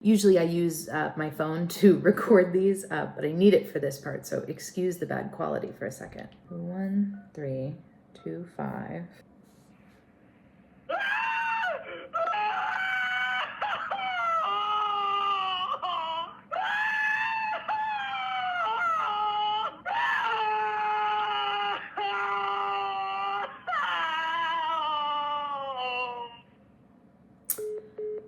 Usually I use my phone to record these, but I need it for this part, so excuse the bad quality for a second. 1, 3, 2, 5.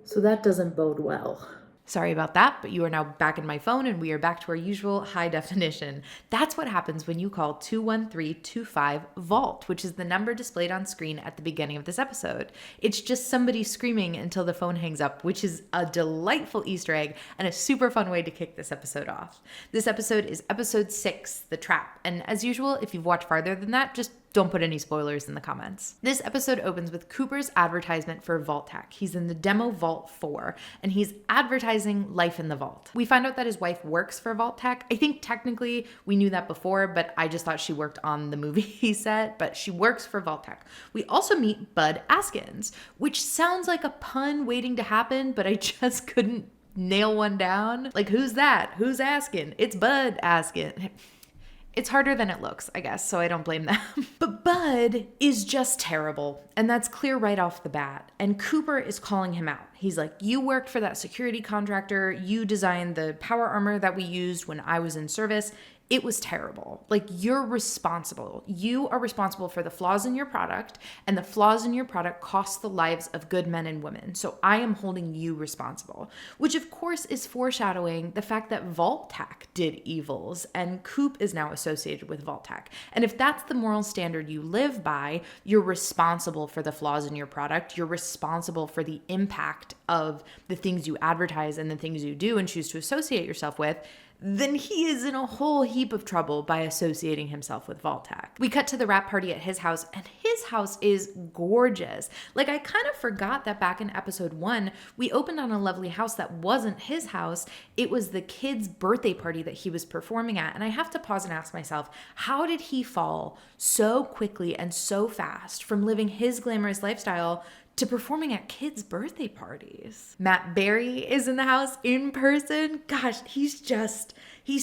So that doesn't bode well. Sorry about that, but you are now back in my phone and we are back to our usual high definition. That's what happens when you call 21325-VAULT, which is the number displayed on screen at the beginning of this episode. It's just somebody screaming until the phone hangs up, which is a delightful Easter egg and a super fun way to kick this episode off. This episode is episode 6, The Trap. And as usual, if you've watched farther than that, just don't put any spoilers in the comments. This episode opens with Cooper's advertisement for Vault-Tec. He's in the demo Vault 4, and he's advertising life in the vault. We find out that his wife works for Vault-Tec. I think technically we knew that before, but I just thought she worked on the movie set, but she works for Vault-Tec. We also meet Bud Askins, which sounds like a pun waiting to happen, but I just couldn't nail one down. Like, who's that? Who's Askin? It's Bud Askin. It's harder than it looks, I guess, so I don't blame them. But Bud is just terrible, and that's clear right off the bat. And Cooper is calling him out. He's like, you worked for that security contractor. You designed the power armor that we used when I was in service. It was terrible. Like, you're responsible. You are responsible for the flaws in your product, and the flaws in your product cost the lives of good men and women. So I am holding you responsible, which of course is foreshadowing the fact that Vault-Tec did evils, and Coop is now associated with Vault-Tec. And if that's the moral standard you live by, you're responsible for the flaws in your product. You're responsible for the impact of the things you advertise and the things you do and choose to associate yourself with. Then he is in a whole heap of trouble by associating himself with Vault-Tec. We cut to the wrap party at his house, and his house is gorgeous. Like, I kind of forgot that back in episode 1, we opened on a lovely house that wasn't his house. It was the kid's birthday party that he was performing at. And I have to pause and ask myself, how did he fall so quickly and so fast from living his glamorous lifestyle to performing at kids' birthday parties? Matt Berry is in the house in person. Gosh, he's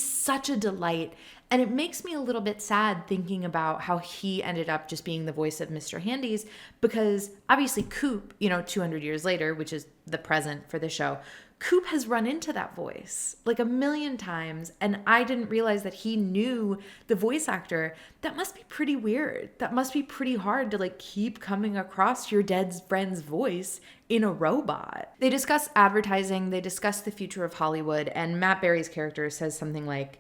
such a delight. And it makes me a little bit sad thinking about how he ended up just being the voice of Mr. Handy's, because obviously Coop, 200 years later, which is the present for the show, Coop has run into that voice like a million times, and I didn't realize that he knew the voice actor. That must be pretty weird. That must be pretty hard to keep coming across your dead friend's voice in a robot. They discuss advertising, they discuss the future of Hollywood, and Matt Berry's character says something like,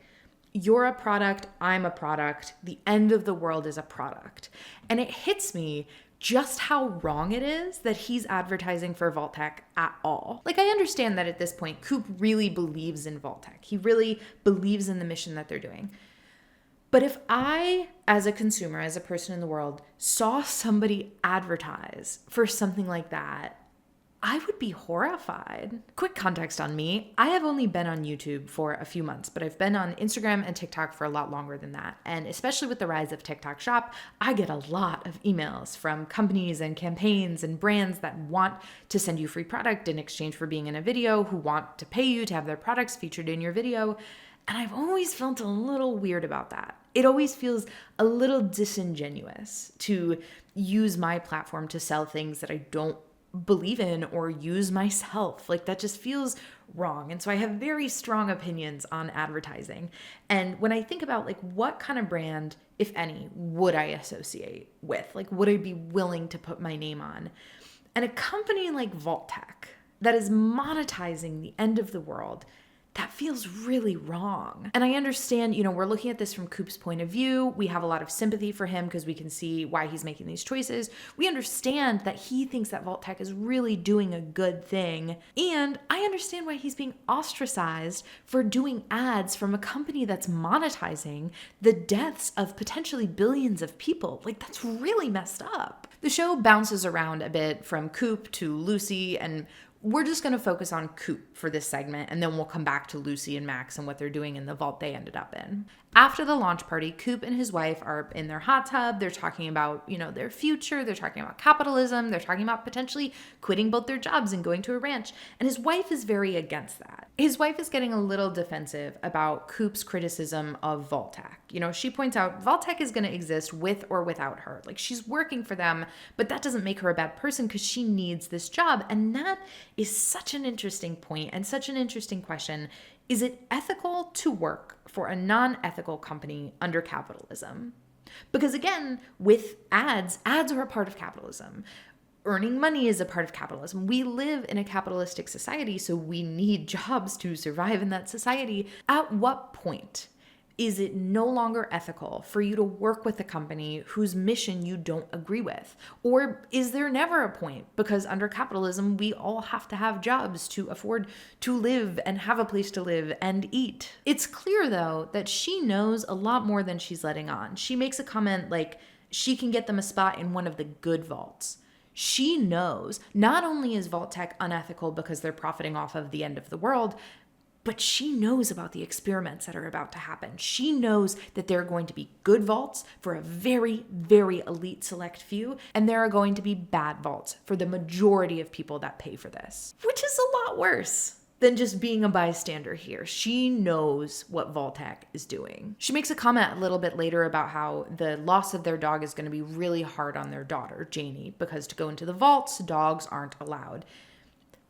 you're a product, I'm a product, the end of the world is a product. And it hits me just how wrong it is that he's advertising for Vault-Tec at all. I understand that at this point, Coop really believes in Vault-Tec. He really believes in the mission that they're doing. But if I, as a consumer, as a person in the world, saw somebody advertise for something like that, I would be horrified. Quick context on me. I have only been on YouTube for a few months, but I've been on Instagram and TikTok for a lot longer than that. And especially with the rise of TikTok Shop, I get a lot of emails from companies and campaigns and brands that want to send you free product in exchange for being in a video, who want to pay you to have their products featured in your video. And I've always felt a little weird about that. It always feels a little disingenuous to use my platform to sell things that I don't believe in or use myself. That just feels wrong. And so I have very strong opinions on advertising. And when I think about what kind of brand, if any, would I associate with? Would I be willing to put my name on? And a company like Vault-Tec that is monetizing the end of the world, that feels really wrong. And I understand, we're looking at this from Coop's point of view. We have a lot of sympathy for him because we can see why he's making these choices. We understand that he thinks that Vault-Tec is really doing a good thing. And I understand why he's being ostracized for doing ads from a company that's monetizing the deaths of potentially billions of people. That's really messed up. The show bounces around a bit from Coop to Lucy, and We're just going to focus on Coop for this segment, and then we'll come back to Lucy and Max and what they're doing in the vault they ended up in. After the launch party, Coop and his wife are in their hot tub. They're talking about, their future. They're talking about capitalism. They're talking about potentially quitting both their jobs and going to a ranch. And his wife is very against that. His wife is getting a little defensive about Coop's criticism of Vault-Tec. She points out Vault-Tec is going to exist with or without her. Like, she's working for them, but that doesn't make her a bad person because she needs this job. And that is such an interesting point and such an interesting question. Is it ethical to work for a non-ethical company under capitalism? Because again, with ads are a part of capitalism. Earning money is a part of capitalism. We live in a capitalistic society, so we need jobs to survive in that society. At what point is it no longer ethical for you to work with a company whose mission you don't agree with? Or is there never a point? Because under capitalism, we all have to have jobs to afford to live and have a place to live and eat. It's clear, though, that she knows a lot more than she's letting on. She makes a comment like she can get them a spot in one of the good vaults. She knows not only is Vault-Tec unethical because they're profiting off of the end of the world, but she knows about the experiments that are about to happen. She knows that there are going to be good vaults for a very, very elite select few, and there are going to be bad vaults for the majority of people that pay for this, which is a lot worse than just being a bystander here. She knows what Vault-Tec is doing. She makes a comment a little bit later about how the loss of their dog is going to be really hard on their daughter, Janie, because to go into the vaults, dogs aren't allowed.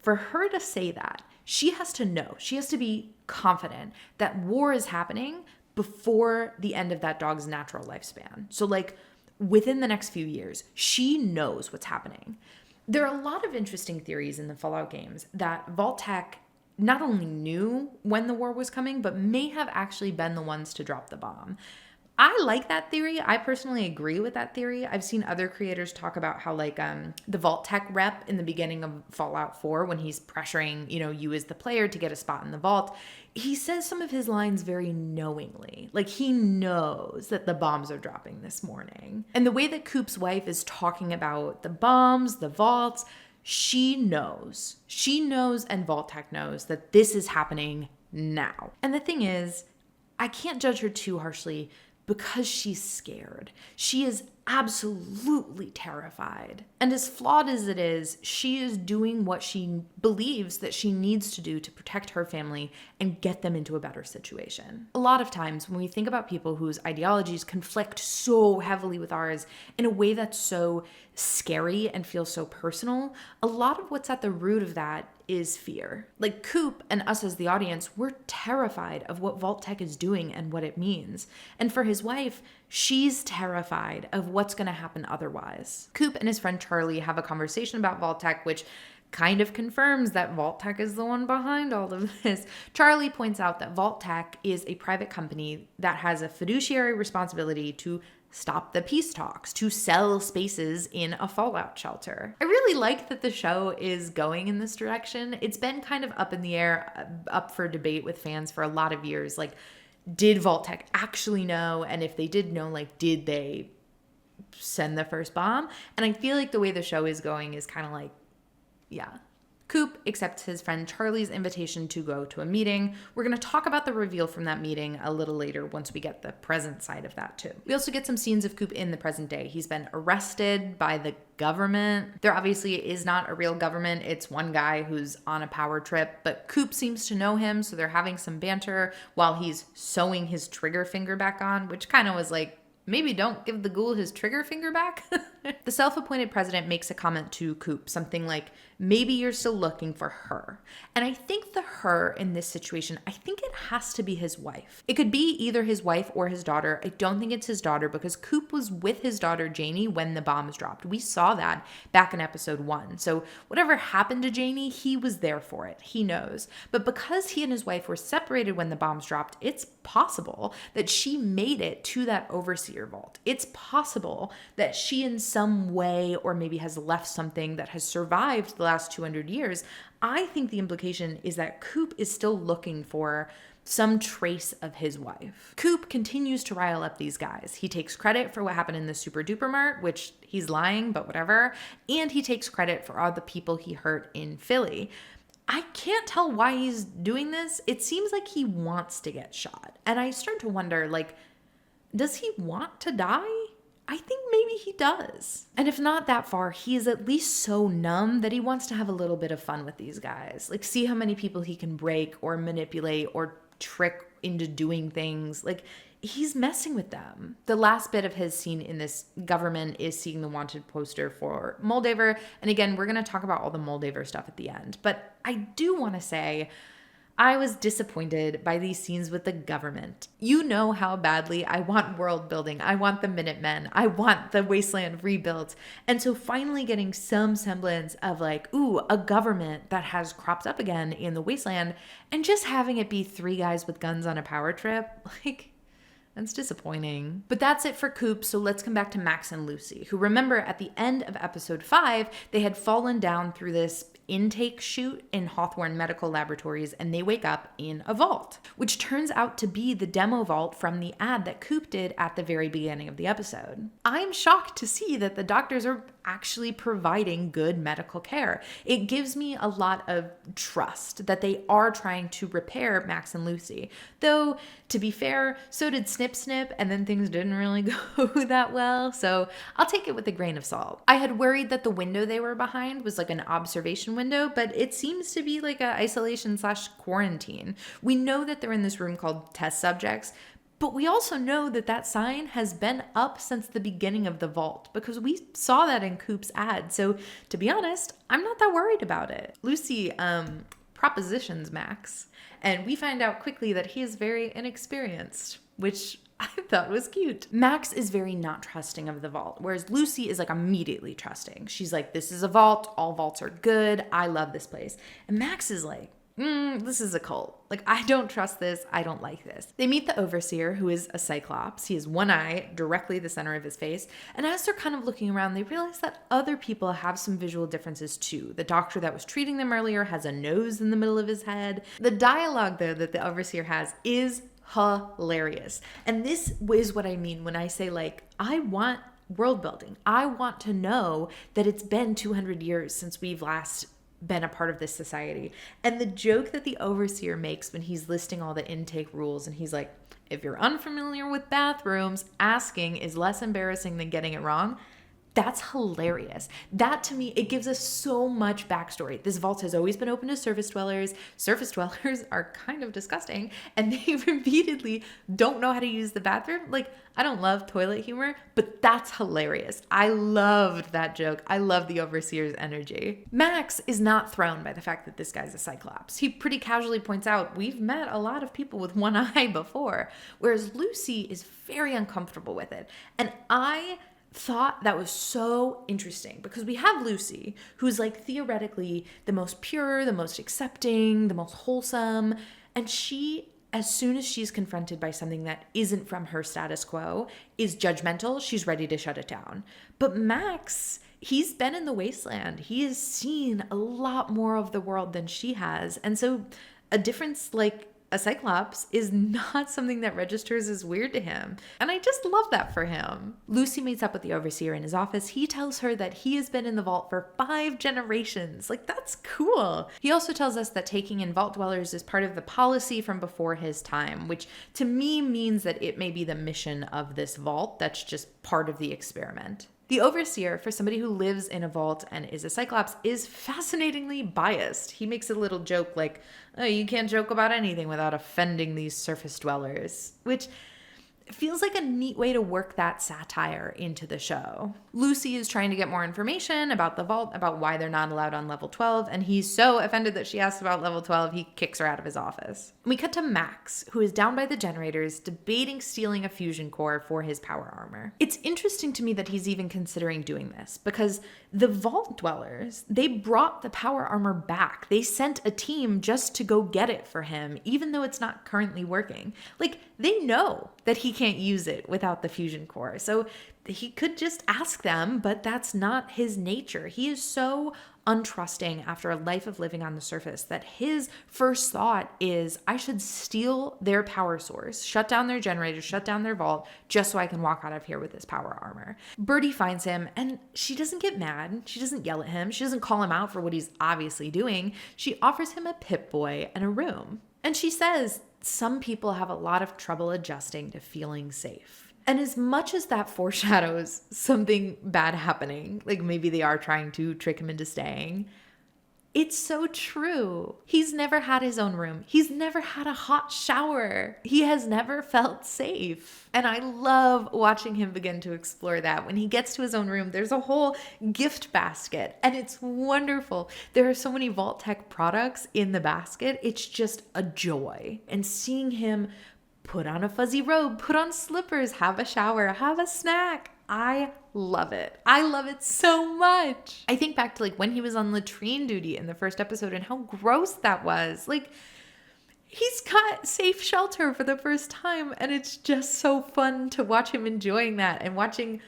For her to say that, she has to know, she has to be confident that war is happening before the end of that dog's natural lifespan. So like within the next few years, she knows what's happening. There are a lot of interesting theories in the Fallout games that Vault-Tec not only knew when the war was coming, but may have actually been the ones to drop the bomb. I like that theory. I personally agree with that theory. I've seen other creators talk about how the Vault-Tec rep in the beginning of Fallout 4, when he's pressuring, you as the player to get a spot in the vault, he says some of his lines very knowingly. Like he knows that the bombs are dropping this morning. And the way that Coop's wife is talking about the bombs, the vaults, she knows, and Vault-Tec knows that this is happening now. And the thing is, I can't judge her too harshly because she's scared. She is absolutely terrified. And as flawed as it is, she is doing what she believes that she needs to do to protect her family and get them into a better situation. A lot of times when we think about people whose ideologies conflict so heavily with ours in a way that's so scary and feels so personal, a lot of what's at the root of that is fear. Like Coop and us as the audience, we're terrified of what Vault-Tec is doing and what it means. And for his wife, she's terrified of what's going to happen otherwise. Coop and his friend Charlie have a conversation about Vault-Tec, which kind of confirms that Vault-Tec is the one behind all of this. Charlie points out that Vault-Tec is a private company that has a fiduciary responsibility to stop the peace talks, to sell spaces in a fallout shelter. I really like that the show is going in this direction. It's been kind of up in the air, up for debate with fans for a lot of years. Like, did Vault-Tec actually know? And if they did know, did they send the first bomb? And I feel like the way the show is going is kind of yeah. Coop accepts his friend Charlie's invitation to go to a meeting. We're going to talk about the reveal from that meeting a little later once we get the present side of that too. We also get some scenes of Coop in the present day. He's been arrested by the government. There obviously is not a real government. It's one guy who's on a power trip, but Coop seems to know him, so they're having some banter while he's sewing his trigger finger back on, which kind of was maybe don't give the ghoul his trigger finger back. The self-appointed president makes a comment to Coop, something like, maybe you're still looking for her. And I think the her in this situation, I think it has to be his wife. It could be either his wife or his daughter. I don't think it's his daughter because Coop was with his daughter Janie when the bombs dropped. We saw that back in episode 1. So whatever happened to Janie, he was there for it. He knows. But because he and his wife were separated when the bombs dropped, it's possible that she made it to that overseer vault. It's possible that she in some way, or maybe has left something that has survived the last 200 years. I think the implication is that Coop is still looking for some trace of his wife. Coop continues to rile up these guys. He takes credit for what happened in the Super Duper Mart, which he's lying, but whatever. And he takes credit for all the people he hurt in Philly. I can't tell why he's doing this. It seems like he wants to get shot. And I start to wonder, like, does he want to die? I think maybe he does. And if not that far, he is at least so numb that he wants to have a little bit of fun with these guys. Like, see how many people he can break or manipulate or trick into doing things. Like, he's messing with them. The last bit of his scene in this government is seeing the wanted poster for Moldaver. And again, we're going to talk about all the Moldaver stuff at the end. But I do want to say, I was disappointed by these scenes with the government. You know how badly I want world building. I want the Minutemen. I want the wasteland rebuilt. And so finally getting some semblance of like, ooh, a government that has cropped up again in the wasteland, and just having it be 3 guys with guns on a power trip, like, that's disappointing. But that's it for Coop, so let's come back to Max and Lucy, who, remember, at the end of episode 5, they had fallen down through this intake chute in Hawthorne Medical Laboratories, and they wake up in a vault, which turns out to be the demo vault from the ad that Coop did at the very beginning of the episode. I'm shocked to see that the doctors are actually providing good medical care. It gives me a lot of trust that they are trying to repair Max and Lucy. Though, to be fair, so did Snip Snip, and then things didn't really go that well, so I'll take it with a grain of salt. I had worried that the window they were behind was like an observation window, but it seems to be like a isolation/quarantine. We know that they're in this room called test subjects, but we also know that that sign has been up since the beginning of the vault because we saw that in Coop's ad. So to be honest, I'm not that worried about it. Lucy propositions Max, and we find out quickly that he is very inexperienced, which I thought was cute. Max is very not trusting of the vault, whereas Lucy is like immediately trusting. She's like, this is a vault. All vaults are good. I love this place. And Max is like, this is a cult. Like, I don't trust this. I don't like this. They meet the overseer, who is a cyclops. He has one eye directly the center of his face. And as they're kind of looking around, they realize that other people have some visual differences too. The doctor that was treating them earlier has a nose in the middle of his head. The dialogue, though, that the overseer has is hilarious. And this is what I mean when I say, like, I want world building. I want to know that it's been 200 years since we've last been a part of this society. And the joke that the overseer makes when he's listing all the intake rules, and he's like, if you're unfamiliar with bathrooms, asking is less embarrassing than getting it wrong. That's hilarious. That, to me, it gives us so much backstory. This vault has always been open to surface dwellers. Surface dwellers are kind of disgusting, and they repeatedly don't know how to use the bathroom. Like, I don't love toilet humor, but that's hilarious. I loved that joke. I love the overseer's energy. Max is not thrown by the fact that this guy's a cyclops. He pretty casually points out, we've met a lot of people with one eye before, whereas Lucy is very uncomfortable with it. And I thought that was so interesting because we have Lucy, who's like theoretically the most pure, the most accepting, the most wholesome, and she, as soon as she's confronted by something that isn't from her status quo, is judgmental. She's ready to shut it down. But Max, he's been in the wasteland. He has seen a lot more of the world than she has, and so a difference like a cyclops is not something that registers as weird to him. And I just love that for him. Lucy meets up with the overseer in his office. He tells her that he has been in the vault for 5 generations. Like, that's cool. He also tells us that taking in vault dwellers is part of the policy from before his time, which to me means that it may be the mission of this vault. That's just part of the experiment. The overseer, for somebody who lives in a vault and is a cyclops, is fascinatingly biased. He makes a little joke like, oh, you can't joke about anything without offending these surface dwellers, which feels like a neat way to work that satire into the show. Lucy is trying to get more information about the vault, about why they're not allowed on level 12, and he's so offended that she asked about level 12, he kicks her out of his office. We cut to Max, who is down by the generators, debating stealing a fusion core for his power armor. It's interesting to me that he's even considering doing this, because the vault dwellers, they brought the power armor back. They sent a team just to go get it for him, even though it's not currently working. Like, they know that he can't use it without the fusion core. So he could just ask them, but that's not his nature. He is so untrusting after a life of living on the surface that his first thought is, I should steal their power source, shut down their generator, shut down their vault, just so I can walk out of here with this power armor. Birdie finds him, and she doesn't get mad. She doesn't yell at him. She doesn't call him out for what he's obviously doing. She offers him a Pip-Boy and a room. And she says, some people have a lot of trouble adjusting to feeling safe. And as much as that foreshadows something bad happening, like maybe they are trying to trick him into staying, it's so true. He's never had his own room. He's never had a hot shower. He has never felt safe. And I love watching him begin to explore that. When he gets to his own room, there's a whole gift basket, and it's wonderful. There are so many Vault-Tec products in the basket. It's just a joy. And seeing him put on a fuzzy robe, put on slippers, have a shower, have a snack. I love it. I love it so much. I think back to like when he was on latrine duty in the first episode and how gross that was. Like, he's got safe shelter for the first time, and it's just so fun to watch him enjoying that and watching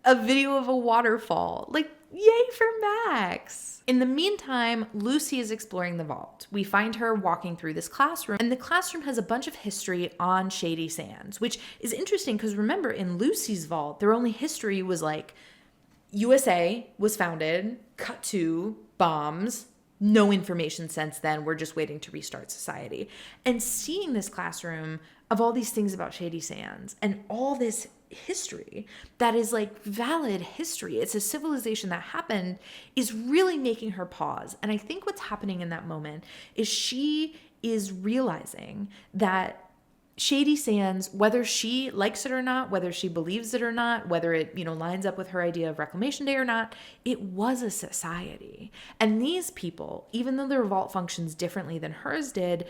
a video of a waterfall. Like, yay for Max. In the meantime, Lucy is exploring the vault. We find her walking through this classroom, and the classroom has a bunch of history on Shady Sands, which is interesting because remember, in Lucy's vault, their only history was like USA was founded, cut to, bombs, no information since then. We're just waiting to restart society. And seeing this classroom of all these things about Shady Sands and all this history that is like valid history, it's a civilization that happened, is really making her pause. And I think what's happening in that moment is she is realizing that Shady Sands, whether she likes it or not, whether she believes it or not, whether it, lines up with her idea of Reclamation Day or not, it was a society. And these people, even though their vault functions differently than hers did,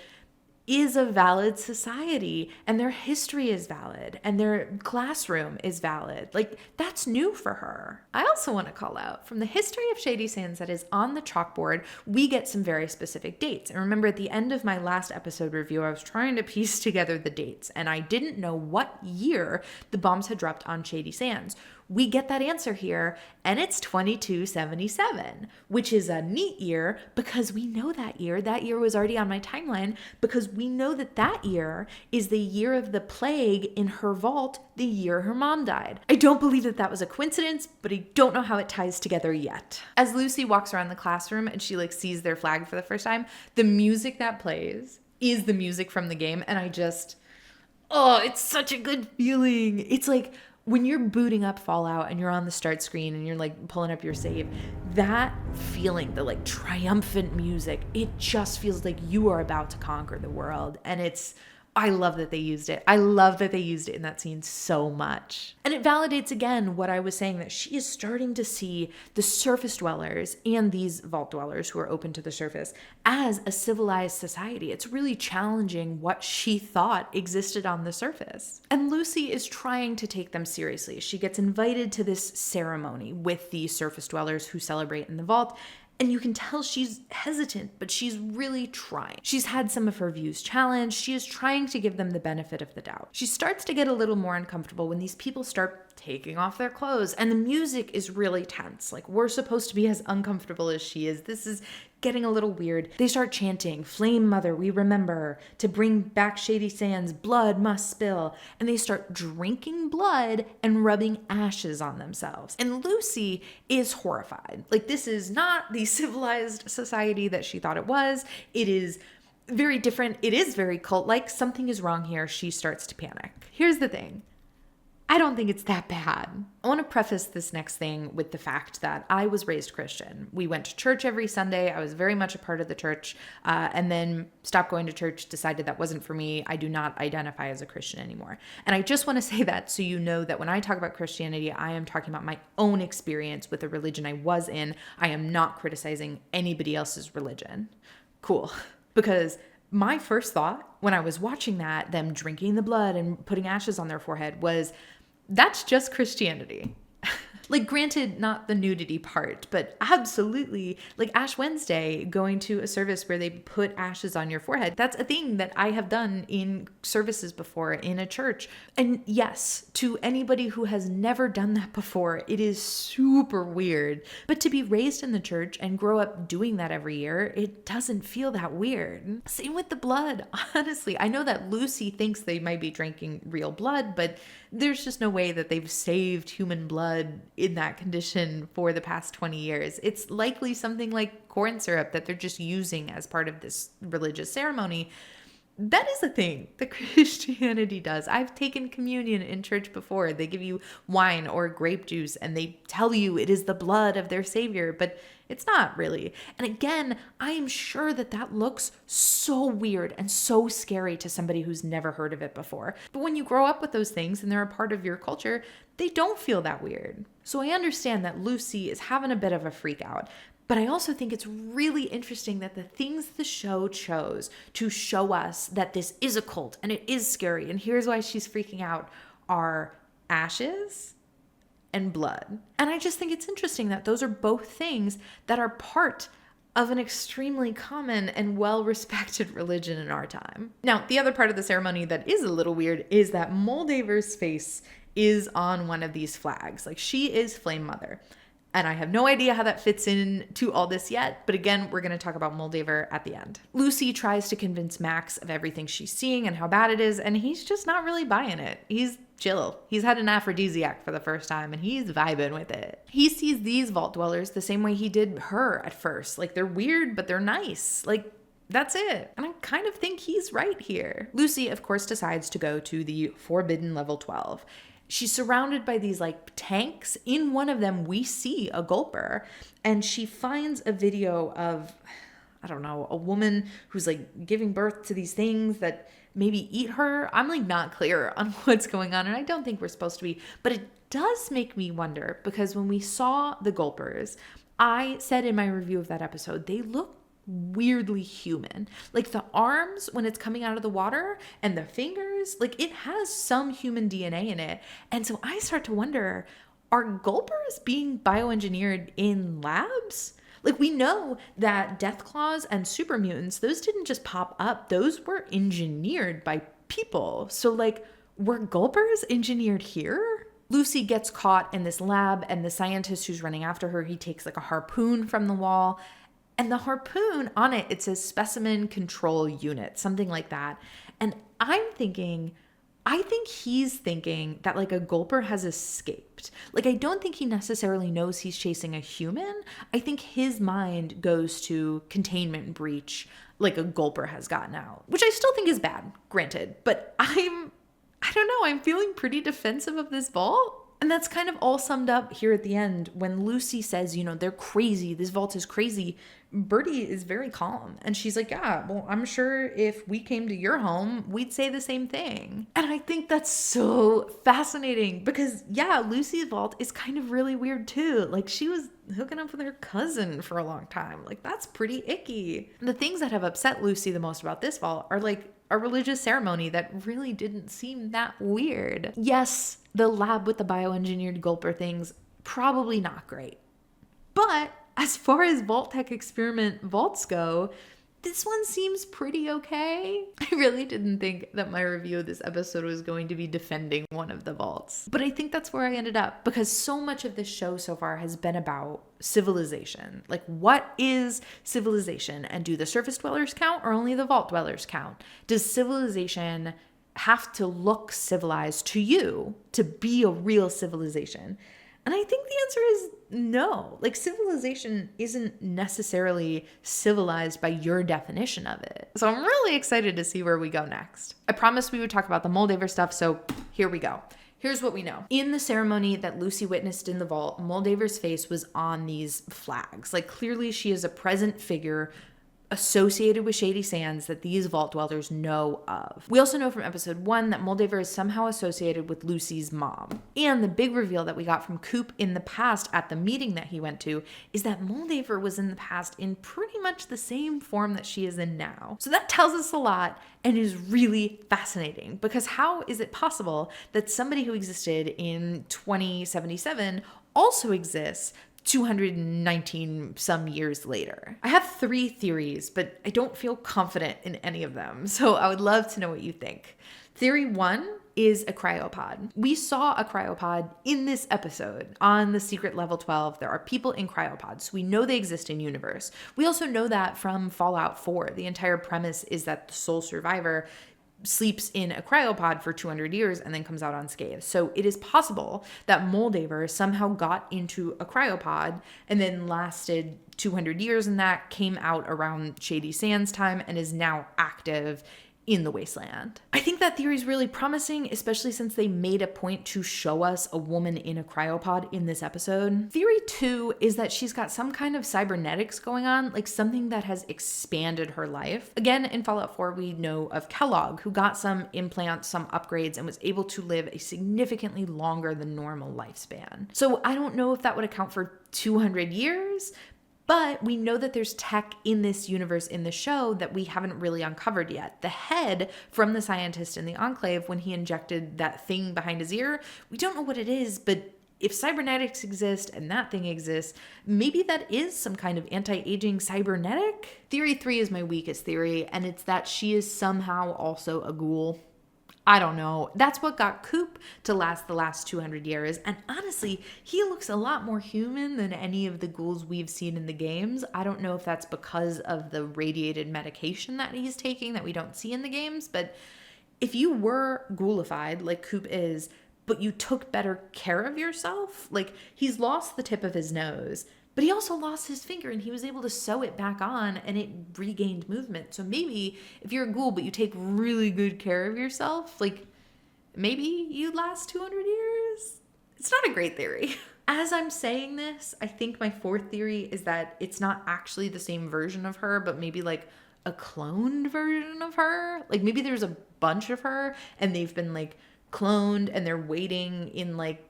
is a valid society, and their history is valid, and their classroom is valid. Like, that's new for her. I also want to call out, from the history of Shady Sands that is on the chalkboard, we get some very specific dates. And remember, at the end of my last episode review, I was trying to piece together the dates, and I didn't know what year the bombs had dropped on Shady Sands. We get that answer here, and it's 2277, which is a neat year because we know that year. That year was already on my timeline because we know that year is the year of the plague in her vault, the year her mom died. I don't believe that was a coincidence, but I don't know how it ties together yet. As Lucy walks around the classroom and she sees their flag for the first time, the music that plays is the music from the game, and it's such a good feeling. It's like when you're booting up Fallout and you're on the start screen and you're pulling up your save, that feeling, the triumphant music, it just feels like you are about to conquer the world. And I love that they used it. I love that they used it in that scene so much. And it validates again what I was saying, that she is starting to see the surface dwellers and these vault dwellers who are open to the surface as a civilized society. It's really challenging what she thought existed on the surface. And Lucy is trying to take them seriously. She gets invited to this ceremony with the surface dwellers who celebrate in the vault. And you can tell she's hesitant, but she's really trying. She's had some of her views challenged. She is trying to give them the benefit of the doubt. She starts to get a little more uncomfortable when these people start taking off their clothes, and the music is really tense. We're supposed to be as uncomfortable as she is. This is getting a little weird. They start chanting, "Flame Mother, we remember. To bring back Shady Sands, blood must spill." And they start drinking blood and rubbing ashes on themselves. And Lucy is horrified. This is not the civilized society that she thought it was. It is very different. It is very cult-like. Something is wrong here. She starts to panic. Here's the thing. I don't think it's that bad. I want to preface this next thing with the fact that I was raised Christian. We went to church every Sunday. I was very much a part of the church, and then stopped going to church, decided that wasn't for me. I do not identify as a Christian anymore. And I just want to say that so you know that when I talk about Christianity, I am talking about my own experience with the religion I was in. I am not criticizing anybody else's religion. Cool. Because my first thought when I was watching that, them drinking the blood and putting ashes on their forehead, was, that's just Christianity. Like, granted, not the nudity part, but absolutely, like Ash Wednesday, going to a service where they put ashes on your forehead. That's a thing that I have done in services before in a church. And yes, to anybody who has never done that before, it is super weird. But to be raised in the church and grow up doing that every year, it doesn't feel that weird. Same with the blood. Honestly, I know that Lucy thinks they might be drinking real blood, but there's just no way that they've saved human blood in that condition for the past 20 years. It's likely something like corn syrup that they're just using as part of this religious ceremony. That is a thing that Christianity does. I've taken communion in church before. They give you wine or grape juice and they tell you it is the blood of their Savior, but it's not really. And again, I am sure that that looks so weird and so scary to somebody who's never heard of it before. But when you grow up with those things and they're a part of your culture, they don't feel that weird. So I understand that Lucy is having a bit of a freak out. But I also think it's really interesting that the things the show chose to show us that this is a cult and it is scary, and here's why she's freaking out, are ashes and blood. And I just think it's interesting that those are both things that are part of an extremely common and well-respected religion in our time. Now, the other part of the ceremony that is a little weird is that Moldaver's face is on one of these flags. Like, she is Flame Mother. And I have no idea how that fits into all this yet. But again, we're going to talk about Moldaver at the end. Lucy tries to convince Max of everything she's seeing and how bad it is. And he's just not really buying it. He's chill. He's had an aphrodisiac for the first time and he's vibing with it. He sees these vault dwellers the same way he did her at first. Like, they're weird, but they're nice. Like, that's it. And I kind of think he's right here. Lucy, of course, decides to go to the forbidden level 12. She's surrounded by these like tanks. In one of them, we see a gulper, and she finds a video of, I don't know, a woman who's like giving birth to these things that maybe eat her. I'm like not clear on what's going on, and I don't think we're supposed to be, but it does make me wonder, because when we saw the gulpers, I said in my review of that episode, they look weirdly human. Like the arms when it's coming out of the water and the fingers, like it has some human DNA in it. And so I start to wonder, are gulpers being bioengineered in labs? Like, we know that death claws and super mutants, those didn't just pop up. Those were engineered by people. So like, were gulpers engineered here? Lucy gets caught in this lab, and the scientist who's running after her, he takes like a harpoon from the wall. And the harpoon, on it, it says specimen control unit, something like that. And I think he's thinking that like a gulper has escaped. Like, I don't think he necessarily knows he's chasing a human. I think his mind goes to containment breach, like a gulper has gotten out, which I still think is bad, granted. But I don't know, I'm feeling pretty defensive of this vault. And that's kind of all summed up here at the end when Lucy says, you know, they're crazy. This vault is crazy. Bertie is very calm. And she's like, yeah, well, I'm sure if we came to your home, we'd say the same thing. And I think that's so fascinating because, yeah, Lucy's vault is kind of really weird too. Like, she was hooking up with her cousin for a long time. Like, that's pretty icky. And the things that have upset Lucy the most about this vault are like a religious ceremony that really didn't seem that weird. Yes, the lab with the bioengineered gulper things, probably not great. But as far as Vault-Tec experiment vaults go, this one seems pretty okay. I really didn't think that my review of this episode was going to be defending one of the vaults. But I think that's where I ended up, because so much of this show so far has been about civilization. Like, what is civilization? And do the surface dwellers count or only the vault dwellers count? Does civilization have to look civilized to you to be a real civilization? And I think the answer is no. Like, civilization isn't necessarily civilized by your definition of it. So I'm really excited to see where we go next. I promised we would talk about the Moldaver stuff, so here we go. Here's what we know. In the ceremony that Lucy witnessed in the vault, Moldaver's face was on these flags. Like, clearly she is a present figure associated with Shady Sands that these vault dwellers know of. We also know from episode 1 that Moldaver is somehow associated with Lucy's mom. And the big reveal that we got from Coop in the past at the meeting that he went to is that Moldaver was in the past in pretty much the same form that she is in now. So that tells us a lot and is really fascinating, because how is it possible that somebody who existed in 2077 also exists 219 some years later. I have 3 theories, but I don't feel confident in any of them. So I would love to know what you think. Theory 1 is a cryopod. We saw a cryopod in this episode on the secret level 12. There are people in cryopods. We know they exist in universe. We also know that from Fallout 4. The entire premise is that the sole survivor sleeps in a cryopod for 200 years and then comes out unscathed. So it is possible that Moldaver somehow got into a cryopod and then lasted 200 years in that, came out around Shady Sands time, and is now active in the wasteland. I think that theory is really promising, especially since they made a point to show us a woman in a cryopod in this episode. Theory 2 is that she's got some kind of cybernetics going on, like something that has expanded her life. Again, in Fallout 4, we know of Kellogg, who got some implants, some upgrades, and was able to live a significantly longer than normal lifespan. So I don't know if that would account for 200 years, but we know that there's tech in this universe, in the show, that we haven't really uncovered yet. The head from the scientist in the Enclave, when he injected that thing behind his ear, we don't know what it is, but if cybernetics exist and that thing exists, maybe that is some kind of anti-aging cybernetic? Theory 3 is my weakest theory, and it's that she is somehow also a ghoul. I don't know. That's what got Coop to last the last 200 years. And honestly, he looks a lot more human than any of the ghouls we've seen in the games. I don't know if that's because of the radiated medication that he's taking that we don't see in the games. But if you were ghoulified like Coop is, but you took better care of yourself, like he's lost the tip of his nose, but he also lost his finger and he was able to sew it back on and it regained movement. So maybe if you're a ghoul but you take really good care of yourself, like maybe you last 200 years. It's not a great theory. As I'm saying this, I think my 4th theory is that it's not actually the same version of her, but maybe like a cloned version of her. Like maybe there's a bunch of her and they've been like cloned and they're waiting in like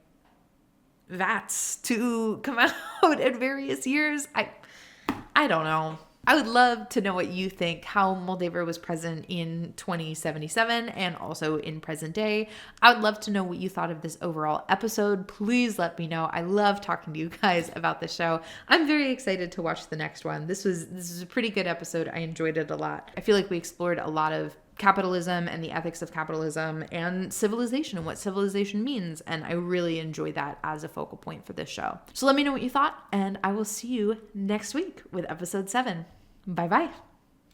vats to come out at various years. I don't know. I would love to know what you think, how Moldaver was present in 2077 and also in present day. I would love to know what you thought of this overall episode. Please let me know. I love talking to you guys about the show. I'm very excited to watch the next one. This is a pretty good episode. I enjoyed it a lot. I feel like we explored a lot of capitalism and the ethics of capitalism and civilization and what civilization means. And I really enjoy that as a focal point for this show. So let me know what you thought, and I will see you next week with episode 7. Bye-bye.